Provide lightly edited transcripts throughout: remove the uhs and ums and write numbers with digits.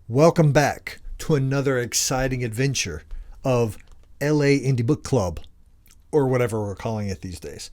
Welcome back to another exciting adventure of LA Indie Book Club, or whatever we're calling it these days.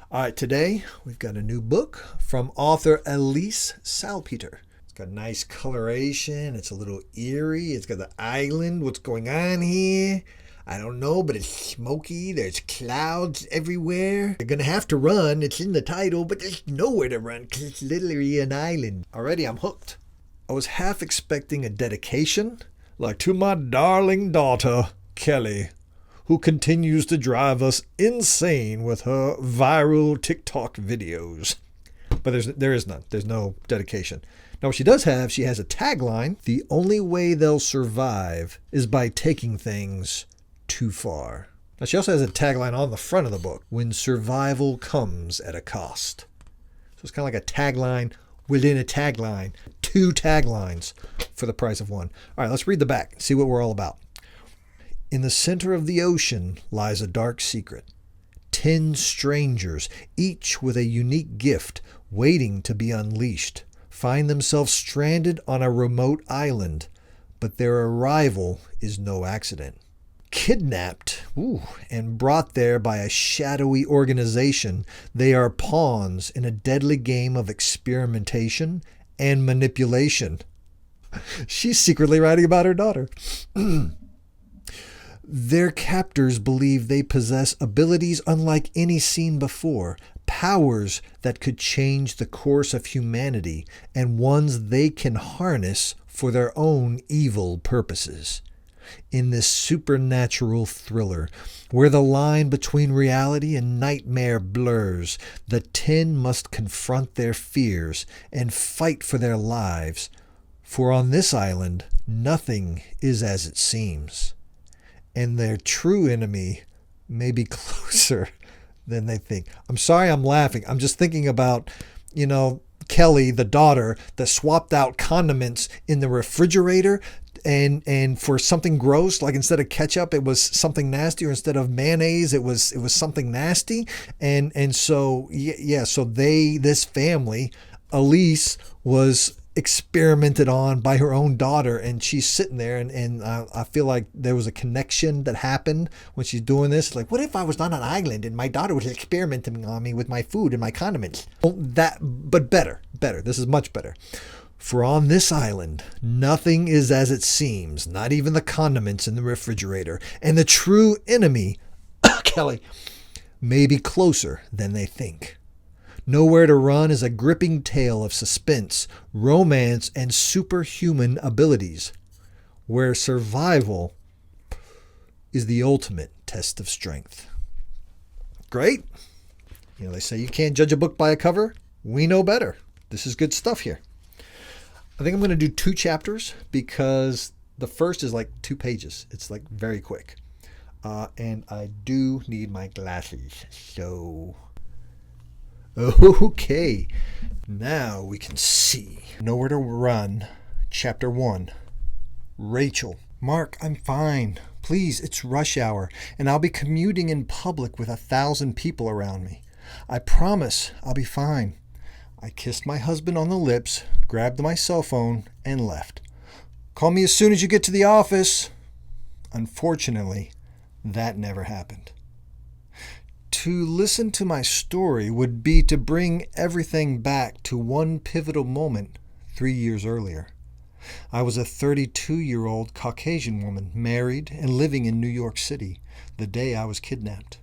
All right, today we've got a new book from author Elyse Salpeter. It's got nice coloration. It's a little eerie. It's got the island. What's going on here? I don't know, but it's smoky. There's clouds everywhere. You're going to have to run. It's in the title, but there's nowhere to run because it's literally an island. Already, I'm hooked. I was half expecting a dedication, like to my darling daughter, Kelly, who continues to drive us insane with her viral TikTok videos. But there is none. There's no dedication. Now, what she does have, she has a tagline. The only way they'll survive is by taking things too far. Now, she also has a tagline on the front of the book. When survival comes at a cost. So it's kind of like a tagline within a tagline. Two taglines for the price of one. All right, let's read the back and see what we're all about. In the center of the ocean lies a dark secret. 10 strangers, each with a unique gift, waiting to be unleashed, find themselves stranded on a remote island, but their arrival is no accident. Kidnapped and brought there by a shadowy organization, they are pawns in a deadly game of experimentation and manipulation. She's secretly writing about her daughter. Their captors believe they possess abilities unlike any seen before, powers that could change the course of humanity, and ones they can harness for their own evil purposes. In this supernatural thriller, where the line between reality and nightmare blurs, the 10 must confront their fears and fight for their lives. For on this island, nothing is as it seems, and their true enemy may be closer than they think. I'm sorry I'm laughing. I'm just thinking about, Kelly, the daughter, that swapped out condiments in the refrigerator and for something gross, like instead of ketchup it was something nasty, or instead of mayonnaise it was something nasty, and so this family, Elyse, was experimented on by her own daughter, and she's sitting there and I feel like there was a connection that happened when she's doing this. Like, what if I was on an island and my daughter was experimenting on me with my food and my condiments? Well, but better. This is much better. For on this island, nothing is as it seems, not even the condiments in the refrigerator, and the true enemy, Kelly, may be closer than they think. Nowhere to Run is a gripping tale of suspense, romance, and superhuman abilities, where survival is the ultimate test of strength. Great. They say you can't judge a book by a cover. We know better. This is good stuff here. I think I'm going to do 2 chapters because the first is like 2 pages. It's like very quick. And I do need my glasses. So, okay. Now we can see. Nowhere to Run, Chapter 1. Rachel. Mark, I'm fine. Please, it's rush hour, and I'll be commuting in public with 1,000 people around me. I promise I'll be fine. I kissed my husband on the lips, grabbed my cell phone, and left. Call me as soon as you get to the office. Unfortunately, that never happened. To listen to my story would be to bring everything back to one pivotal moment 3 years earlier. I was a 32-year-old Caucasian woman, married and living in New York City, the day I was kidnapped.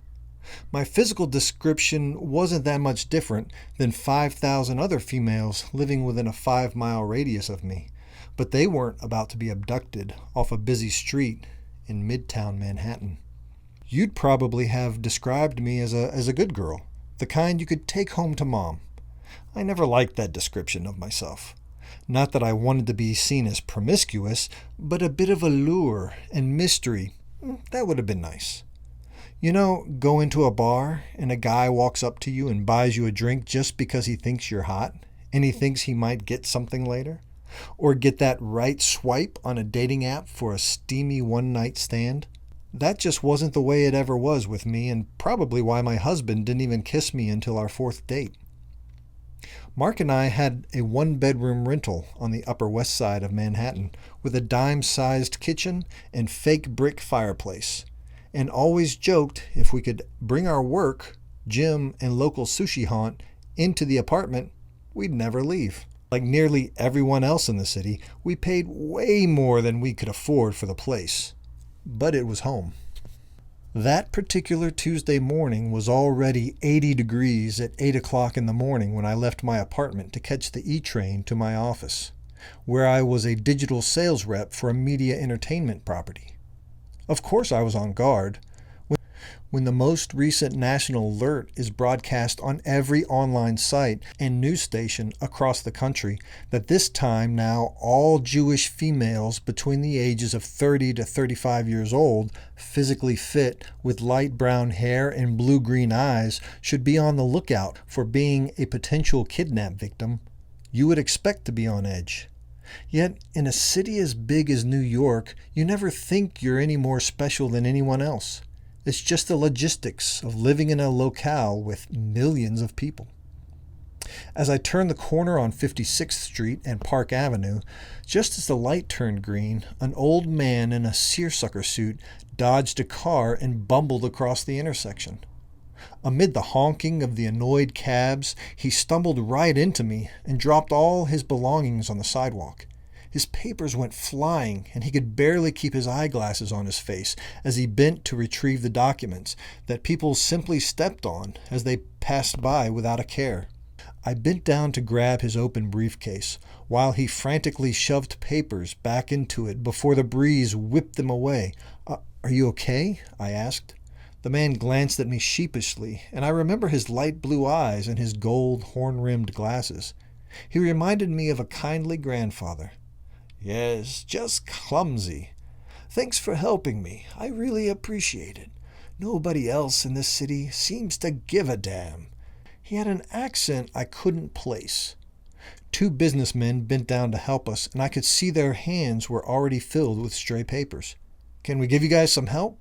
My physical description wasn't that much different than 5,000 other females living within a 5-mile radius of me, but they weren't about to be abducted off a busy street in Midtown Manhattan. You'd probably have described me as a good girl, the kind you could take home to mom. I never liked that description of myself. Not that I wanted to be seen as promiscuous, but a bit of allure and mystery, that would have been nice. Go into a bar and a guy walks up to you and buys you a drink just because he thinks you're hot and he thinks he might get something later? Or get that right swipe on a dating app for a steamy one-night stand? That just wasn't the way it ever was with me, and probably why my husband didn't even kiss me until our 4th date. Mark and I had a one-bedroom rental on the Upper West Side of Manhattan with a dime-sized kitchen and fake brick fireplace, and always joked if we could bring our work, gym, and local sushi haunt into the apartment, we'd never leave. Like nearly everyone else in the city, we paid way more than we could afford for the place. But it was home. That particular Tuesday morning was already 80 degrees at 8 o'clock in the morning when I left my apartment to catch the E-train to my office, where I was a digital sales rep for a media entertainment property. Of course I was on guard. When the most recent national alert is broadcast on every online site and news station across the country that this time now all Jewish females between the ages of 30 to 35 years old, physically fit with light brown hair and blue-green eyes, should be on the lookout for being a potential kidnap victim, you would expect to be on edge. Yet, in a city as big as New York, you never think you're any more special than anyone else. It's just the logistics of living in a locale with millions of people. As I turned the corner on 56th Street and Park Avenue, just as the light turned green, an old man in a seersucker suit dodged a car and bumbled across the intersection. Amid the honking of the annoyed cabs, he stumbled right into me and dropped all his belongings on the sidewalk. His papers went flying, and he could barely keep his eyeglasses on his face as he bent to retrieve the documents that people simply stepped on as they passed by without a care. I bent down to grab his open briefcase, while he frantically shoved papers back into it before the breeze whipped them away. Are you okay?" I asked. The man glanced at me sheepishly, and I remember his light blue eyes and his gold horn-rimmed glasses. He reminded me of a kindly grandfather. "Yes, just clumsy. Thanks for helping me. I really appreciate it. Nobody else in this city seems to give a damn." He had an accent I couldn't place. Two businessmen bent down to help us, and I could see their hands were already filled with stray papers. "Can we give you guys some help?"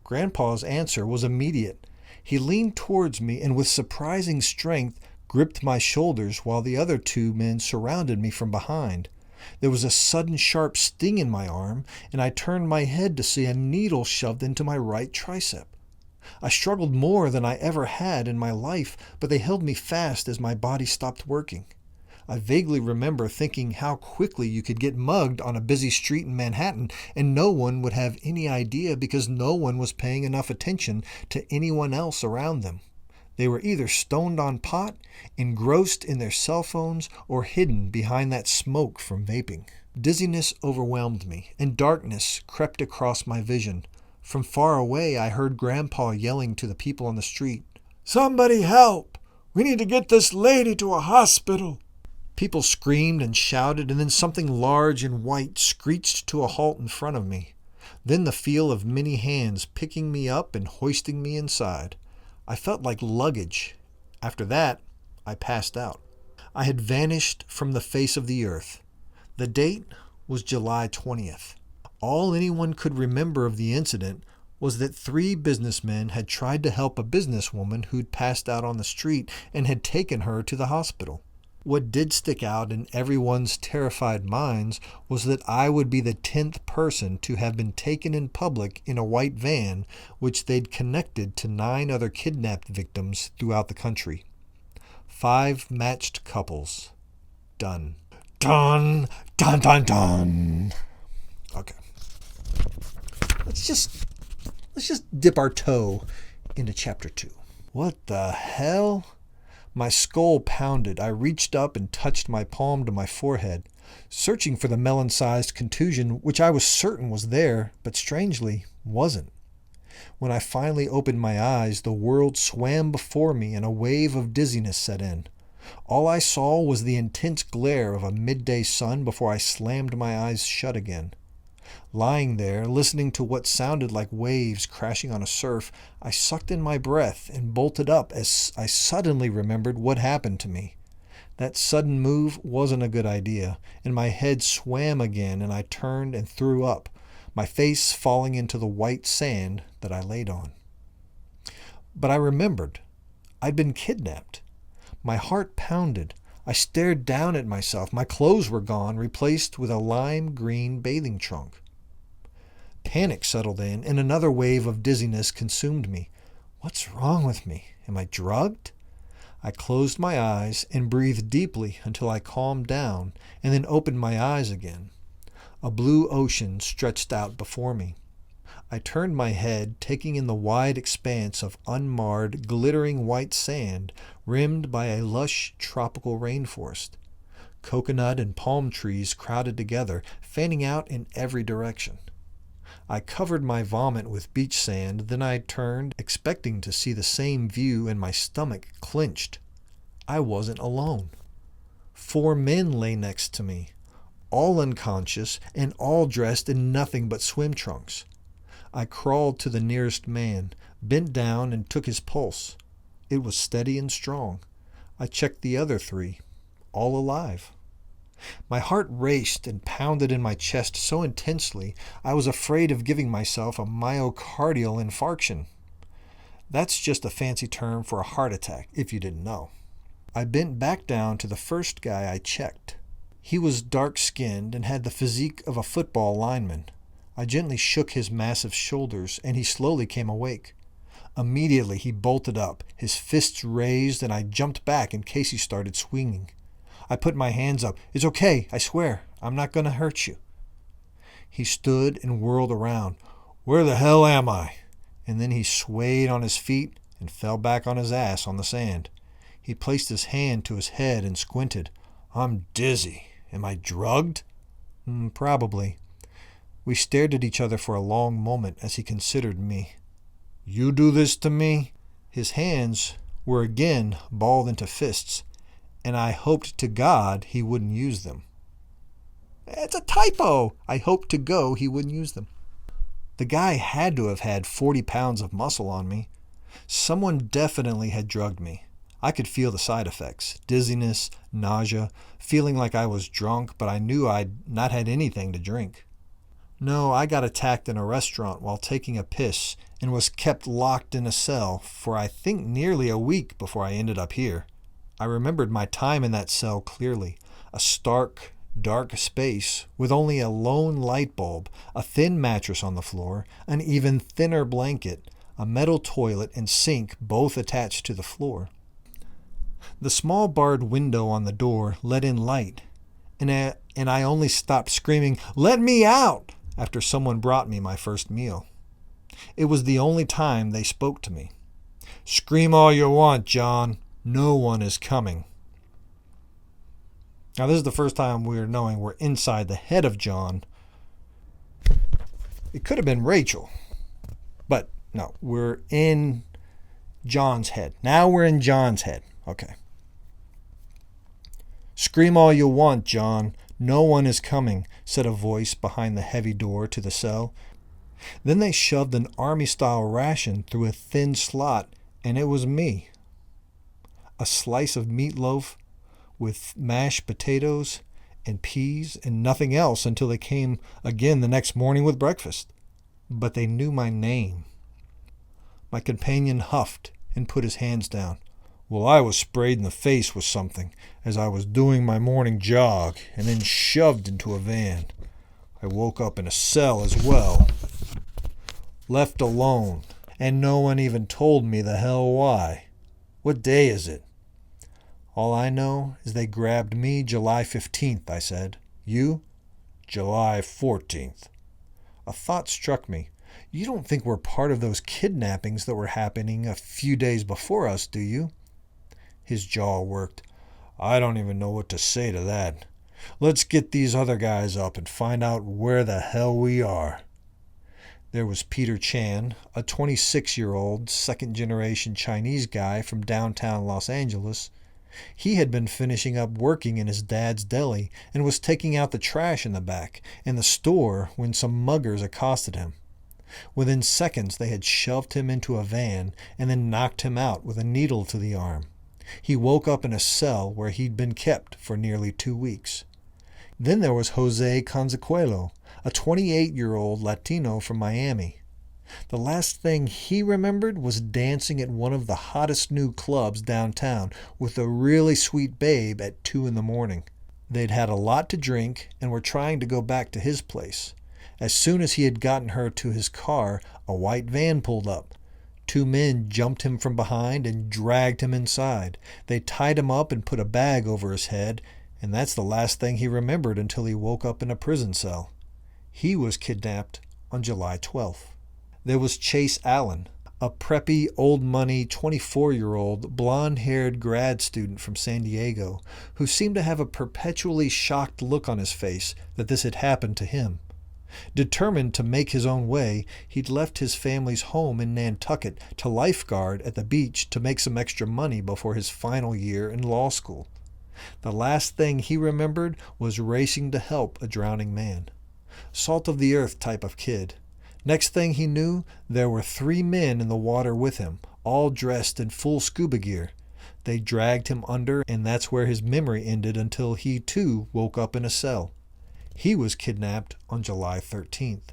Grandpa's answer was immediate. He leaned towards me and with surprising strength gripped my shoulders while the other two men surrounded me from behind. There was a sudden sharp sting in my arm, and I turned my head to see a needle shoved into my right tricep. I struggled more than I ever had in my life, but they held me fast as my body stopped working. I vaguely remember thinking how quickly you could get mugged on a busy street in Manhattan, and no one would have any idea because no one was paying enough attention to anyone else around them. They were either stoned on pot, engrossed in their cell phones, or hidden behind that smoke from vaping. Dizziness overwhelmed me, and darkness crept across my vision. From far away, I heard Grandpa yelling to the people on the street, "Somebody help! We need to get this lady to a hospital!" People screamed and shouted, and then something large and white screeched to a halt in front of me. Then the feel of many hands picking me up and hoisting me inside. I felt like luggage. After that, I passed out. I had vanished from the face of the earth. The date was July 20th. All anyone could remember of the incident was that 3 businessmen had tried to help a businesswoman who'd passed out on the street and had taken her to the hospital. What did stick out in everyone's terrified minds was that I would be the 10th person to have been taken in public in a white van, which they'd connected to 9 other kidnapped victims throughout the country. 5 matched couples. Done. Done! Dun dun dun! Okay. Let's just dip our toe into chapter 2. What the hell? My skull pounded. I reached up and touched my palm to my forehead, searching for the melon-sized contusion, which I was certain was there, but strangely wasn't. When I finally opened my eyes, the world swam before me and a wave of dizziness set in. All I saw was the intense glare of a midday sun before I slammed my eyes shut again. Lying there, listening to what sounded like waves crashing on a surf, I sucked in my breath and bolted up as I suddenly remembered what happened to me. That sudden move wasn't a good idea, and my head swam again and I turned and threw up, my face falling into the white sand that I laid on. But I remembered. I'd been kidnapped. My heart pounded. I stared down at myself. My clothes were gone, replaced with a lime green bathing trunk. Panic settled in, and another wave of dizziness consumed me. What's wrong with me? Am I drugged? I closed my eyes and breathed deeply until I calmed down, and then opened my eyes again. A blue ocean stretched out before me. I turned my head, taking in the wide expanse of unmarred, glittering white sand rimmed by a lush tropical rainforest. Coconut and palm trees crowded together, fanning out in every direction. I covered my vomit with beach sand, then I turned, expecting to see the same view, and my stomach clenched. I wasn't alone. 4 men lay next to me, all unconscious and all dressed in nothing but swim trunks. I crawled to the nearest man, bent down and took his pulse. It was steady and strong. I checked the other 3, all alive. My heart raced and pounded in my chest so intensely I was afraid of giving myself a myocardial infarction. That's just a fancy term for a heart attack, if you didn't know. I bent back down to the first guy I checked. He was dark-skinned and had the physique of a football lineman. I gently shook his massive shoulders, and he slowly came awake. Immediately he bolted up, his fists raised, and I jumped back in case he started swinging. I put my hands up. It's okay, I swear. I'm not going to hurt you. He stood and whirled around. Where the hell am I? And then he swayed on his feet and fell back on his ass on the sand. He placed his hand to his head and squinted. I'm dizzy. Am I drugged? Probably. We stared at each other for a long moment as he considered me. You do this to me? His hands were again balled into fists, and I hoped to God he wouldn't use them. It's a typo! I hoped to go he wouldn't use them. The guy had to have had 40 pounds of muscle on me. Someone definitely had drugged me. I could feel the side effects, dizziness, nausea, feeling like I was drunk, but I knew I'd not had anything to drink. No, I got attacked in a restaurant while taking a piss and was kept locked in a cell for I think nearly a week before I ended up here. I remembered my time in that cell clearly. A stark, dark space with only a lone light bulb, a thin mattress on the floor, an even thinner blanket, a metal toilet and sink both attached to the floor. The small barred window on the door let in light, and I only stopped screaming, "Let me out!" after someone brought me my first meal. It was the only time they spoke to me. Scream all you want, John. No one is coming. Now, this is the first time we're knowing we're inside the head of John. It could have been Rachel, but no, we're in John's head. Now we're in John's head. Okay. Scream all you want, John. No one is coming, said a voice behind the heavy door to the cell. Then they shoved an army-style ration through a thin slot, and it was me. A slice of meatloaf with mashed potatoes and peas and nothing else until they came again the next morning with breakfast. But they knew my name. My companion huffed and put his hands down. Well, I was sprayed in the face with something as I was doing my morning jog and then shoved into a van. I woke up in a cell as well. Left alone, and no one even told me the hell why. What day is it? All I know is they grabbed me July 15th, I said. You? July 14th. A thought struck me. You don't think we're part of those kidnappings that were happening a few days before us, do you? His jaw worked. I don't even know what to say to that. Let's get these other guys up and find out where the hell we are. There was Peter Chan, a 26-year-old, second-generation Chinese guy from downtown Los Angeles. He had been finishing up working in his dad's deli and was taking out the trash in the back in the store when some muggers accosted him. Within seconds, they had shoved him into a van and then knocked him out with a needle to the arm. He woke up in a cell where he'd been kept for nearly 2 weeks. Then there was Jose Consequelo, a 28-year-old Latino from Miami. The last thing he remembered was dancing at one of the hottest new clubs downtown with a really sweet babe at 2 in the morning. They'd had a lot to drink and were trying to go back to his place. As soon as he had gotten her to his car, a white van pulled up. 2 men jumped him from behind and dragged him inside. They tied him up and put a bag over his head, and that's the last thing he remembered until he woke up in a prison cell. He was kidnapped on July 12th. There was Chase Allen, a preppy, old-money, 24-year-old, blonde-haired grad student from San Diego who seemed to have a perpetually shocked look on his face that this had happened to him. Determined to make his own way, he'd left his family's home in Nantucket to lifeguard at the beach to make some extra money before his final year in law school. The last thing he remembered was racing to help a drowning man. Salt-of-the-earth type of kid. Next thing he knew, there were 3 men in the water with him, all dressed in full scuba gear. They dragged him under, and that's where his memory ended until he too woke up in a cell. He was kidnapped on July 13th.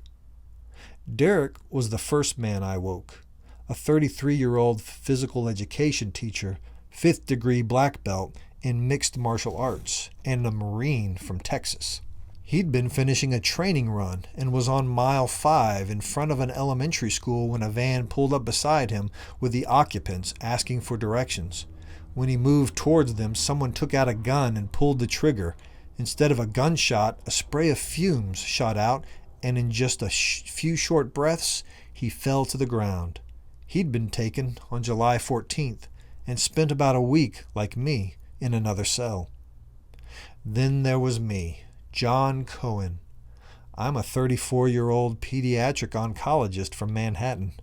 Derek was the first man I woke, a 33-year-old physical education teacher, 5th degree black belt in mixed martial arts, and a Marine from Texas. He'd been finishing a training run and was on mile 5 in front of an elementary school when a van pulled up beside him with the occupants asking for directions. When he moved towards them, someone took out a gun and pulled the trigger. Instead of a gunshot, a spray of fumes shot out, and in just a few short breaths, he fell to the ground. He'd been taken on July 14th and spent about a week, like me, in another cell. Then there was me, John Cohen. I'm a 34-year-old pediatric oncologist from Manhattan.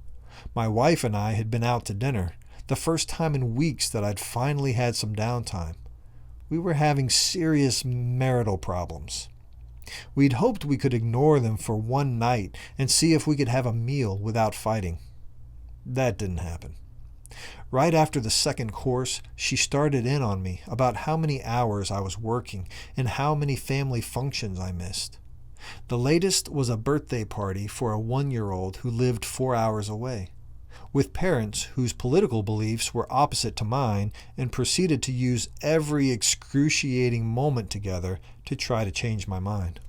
My wife and I had been out to dinner, the first time in weeks that I'd finally had some downtime. We were having serious marital problems. We'd hoped we could ignore them for one night and see if we could have a meal without fighting. That didn't happen. Right after the second course, she started in on me about how many hours I was working and how many family functions I missed. The latest was a birthday party for a 1-year-old who lived 4 hours away, with parents whose political beliefs were opposite to mine, and proceeded to use every excruciating moment together to try to change my mind.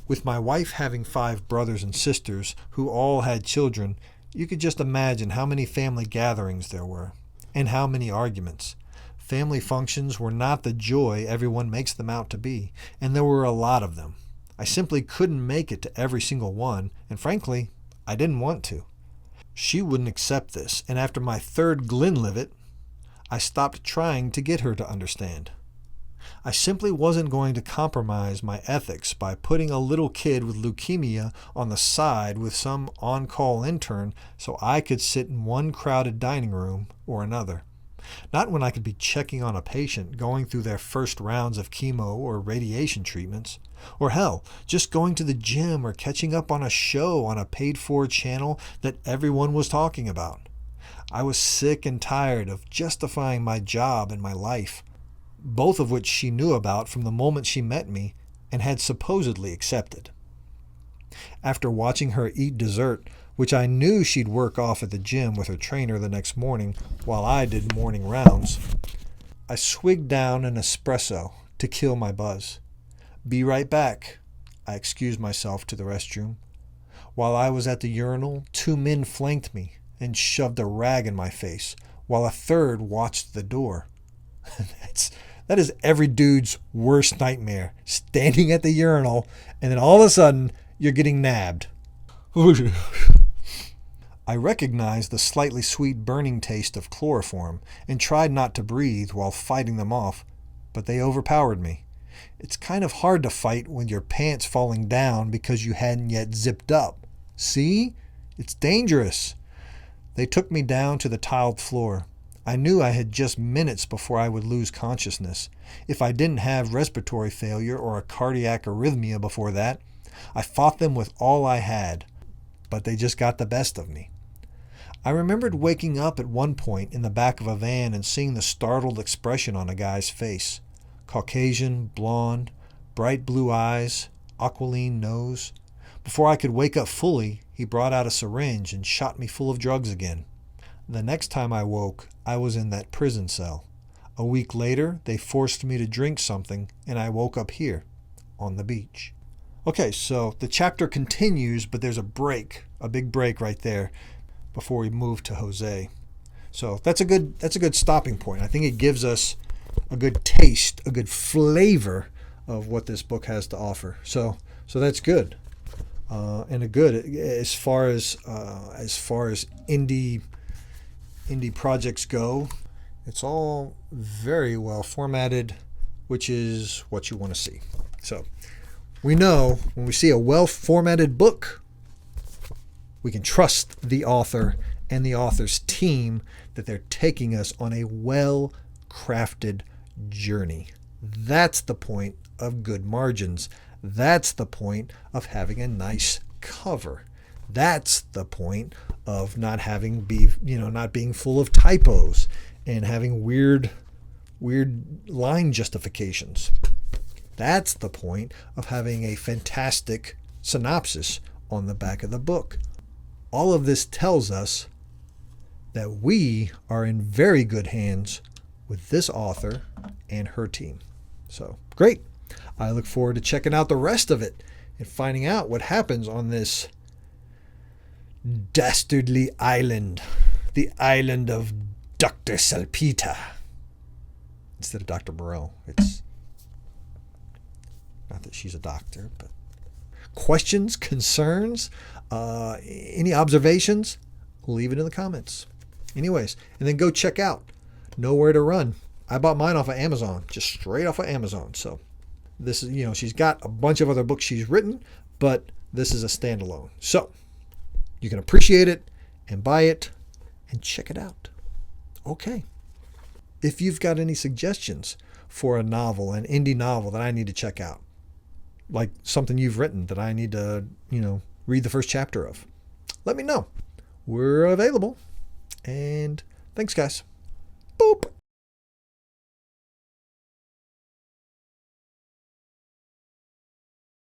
With my wife having 5 brothers and sisters who all had children, you could just imagine how many family gatherings there were, and how many arguments. Family functions were not the joy everyone makes them out to be, and there were a lot of them. I simply couldn't make it to every single one, and frankly, I didn't want to. She wouldn't accept this, and after my 3rd Glenlivet, I stopped trying to get her to understand. I simply wasn't going to compromise my ethics by putting a little kid with leukemia on the side with some on-call intern so I could sit in one crowded dining room or another. Not when I could be checking on a patient going through their first rounds of chemo or radiation treatments. Or hell, just going to the gym or catching up on a show on a paid-for channel that everyone was talking about. I was sick and tired of justifying my job and my life, both of which she knew about from the moment she met me and had supposedly accepted. After watching her eat dessert, which I knew she'd work off at the gym with her trainer the next morning while I did morning rounds, I swigged down an espresso to kill my buzz. Be right back. I excused myself to the restroom. While I was at the urinal, 2 men flanked me and shoved a rag in my face, while a 3rd watched the door. That is every dude's worst nightmare, standing at the urinal, and then all of a sudden, you're getting nabbed. I recognized the slightly sweet burning taste of chloroform and tried not to breathe while fighting them off, but they overpowered me. It's kind of hard to fight when your pants falling down because you hadn't yet zipped up. See? It's dangerous. They took me down to the tiled floor. I knew I had just minutes before I would lose consciousness. If I didn't have respiratory failure or a cardiac arrhythmia before that, I fought them with all I had, but they just got the best of me. I remembered waking up at one point in the back of a van and seeing the startled expression on a guy's face. Caucasian, blonde, bright blue eyes, aquiline nose. Before I could wake up fully, He brought out a syringe and shot me full of drugs again. The next time I woke, I was in that prison cell. A week later, they forced me to drink something, and I woke up here, on the beach. Okay, so the chapter continues, but there's a break, a big break right there before we move to Jose. So that's a good stopping point. I think it gives us a good taste, a good flavor of what this book has to offer. So that's good, and a good as far as indie projects go. It's all very well formatted, which is what you want to see. So we know when we see a well-formatted book, we can trust the author and the author's team that they're taking us on a well-crafted journey. That's the point of good margins. That's the point of having a nice cover. That's the point of not being full of typos and having weird line justifications. That's the point of having a fantastic synopsis on the back of the book. All of this tells us that we are in very good hands with this author and her team. So, great. I look forward to checking out the rest of it and finding out what happens on this dastardly island, the island of Dr. Salpeter. Instead of Dr. Moreau. It's not that she's a doctor, but questions, concerns, any observations, leave it in the comments. Anyways, and then go check out Nowhere to Run. I bought mine off of Amazon, just straight off of Amazon. So this is, she's got a bunch of other books she's written, but this is a standalone. So you can appreciate it and buy it and check it out. Okay. If you've got any suggestions for a novel, an indie novel that I need to check out, like something you've written that I need to, read the first chapter of, let me know. We're available. And thanks, guys. Boop.